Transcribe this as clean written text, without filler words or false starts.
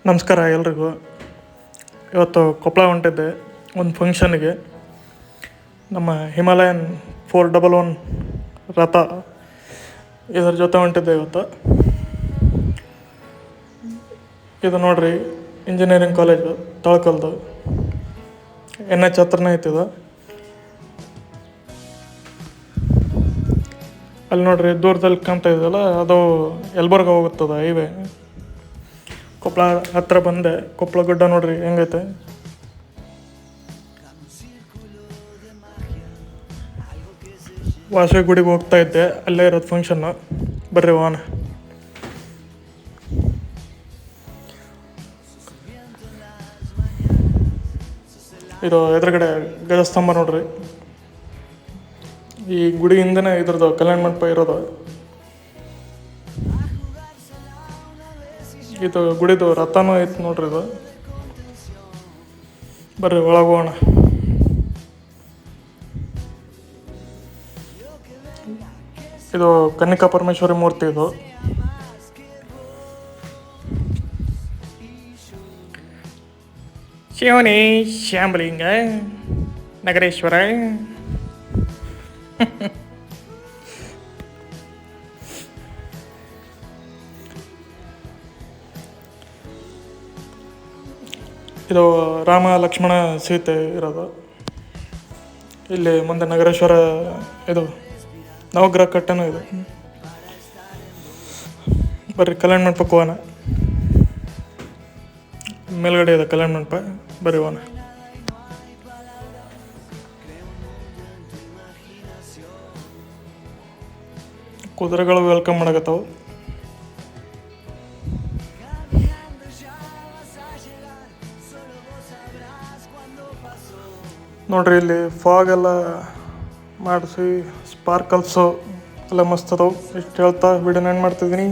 ನಮಸ್ಕಾರ ಎಲ್ರಿಗೂ. ಇವತ್ತು ಕೊಪ್ಪಳ ಹೊಂಟಿದ್ದೆ ಒಂದು ಫಂಕ್ಷನ್ಗೆ. ನಮ್ಮ ಹಿಮಾಲಯನ್ 411 ರಥ ಇದರ ಜೊತೆ ಹೊಂಟಿದ್ದೆ ಇವತ್ತು. ಇದು ನೋಡ್ರಿ, ಇಂಜಿನಿಯರಿಂಗ್ ಕಾಲೇಜು ತಳಕಲ್ದು NH ಹತ್ರನೇ ಐತಿದು. ಅಲ್ಲಿ ನೋಡ್ರಿ ದೂರದಲ್ಲಿ ಕಾಣ್ತಾ ಇದೆಯಲ್ಲ, ಅದು ಯಲಬುರ್ಗ ಹೋಗುತ್ತದೆ ಹೈವೇ. ಕೊಪ್ಪಳ ಹತ್ರ ಬಂದೆ. ಕೊಪ್ಪಳ ಗುಡ್ಡ ನೋಡ್ರಿ ಹೆಂಗೈತೆ. ವಾಸವಿ ಗುಡಿಗೆ ಹೋಗ್ತಾ ಇದ್ದೆ, ಅಲ್ಲೇ ಇರೋದು ಫಂಕ್ಷನ್ನು. ಬರ್ರಿ ಹೋಗೋಣ. ಇದು ಎದುರುಗಡೆ ಗಜಸ್ತಂಭ ನೋಡ್ರಿ. ಈ ಗುಡಿಯಿಂದನೇ ಇದ್ರದ್ದು ಕಲ್ಯಾಣ ಮಂಟಪ ಇರೋದು. ಇದು ಗುಡಿದು ರಥನೂ ಐತೆ ನೋಡ್ರಿ. ಇದು ಬರ್ರಿ ಒಳಗೆ ಹೋಗೋಣ. ಇದು ಕನ್ನಿಕಾ ಪರಮೇಶ್ವರಿ ಮೂರ್ತಿ. ಇದು ಶಿವನೇ ಶ್ಯಾಂಬಲಿಂಗ ನಗರೇಶ್ವರ. ಇದು ರಾಮ ಲಕ್ಷ್ಮಣ ಸೀತೆ ಇರೋದು. ಇಲ್ಲಿ ಮುಂದೆ ನಗರೇಶ್ವರ, ಇದು ನವಗ್ರಹ ಕಟ್ಟೆನೂ ಇದೆ. ಬರ್ರಿ ಕಲ್ಯಾಣ ಮಂಟಪಕ್ಕೆ ಹೋಗೋಣ. ಮೇಲ್ಗಡೆ ಇದೆ ಕಲ್ಯಾಣ ಮಂಟಪ. ಬರ್ರಿ ಹೋಗೋಣ. ಕುದುರೆಗಳು ವೆಲ್ಕಮ್ ಮಾಡಕತ್ತಾವು. ನೋಡ್ರಿ, ಇಲ್ಲಿ ಫಾಗ್ ಎಲ್ಲ ಮಾಡಿಸಿ ಸ್ಪಾರ್ಕಲ್ಸು ಎಲ್ಲ ಮಸ್ತ್ ಅದಾವು. ಇಷ್ಟು ಹೇಳ್ತಾ ವಿಡಿಯೋನ ಏನು ಮಾಡ್ತಿದ್ದೀನಿ.